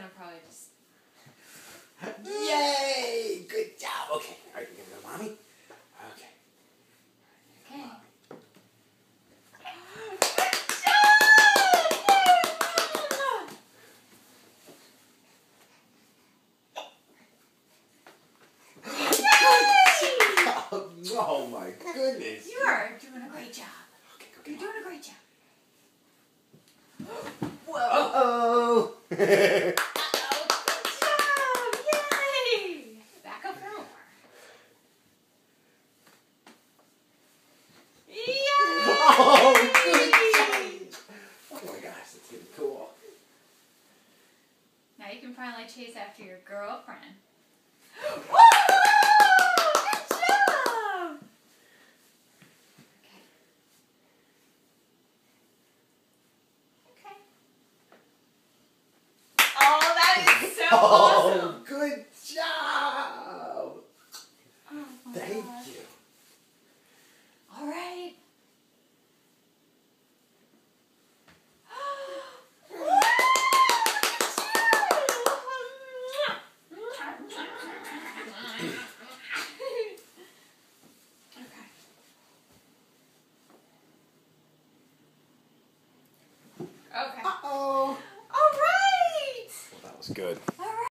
gonna probably just... Yay! Good job. Okay. All right, you're gonna go to mommy. Okay. Okay. Oh my goodness. You are doing a great job. Okay, go You're get doing a great job. Whoa. Uh-oh. Uh-oh. Good job. Yay. Back up for more. Yay. Oh, good job. Oh my gosh, that's getting cool. Now you can finally chase after your girlfriend. Woo! Good job. Okay. Okay. Oh, that is so awesome. Oh, good job. Oh my Thank gosh. you. All right. Okay. Uh-oh. All right. Well, that was good.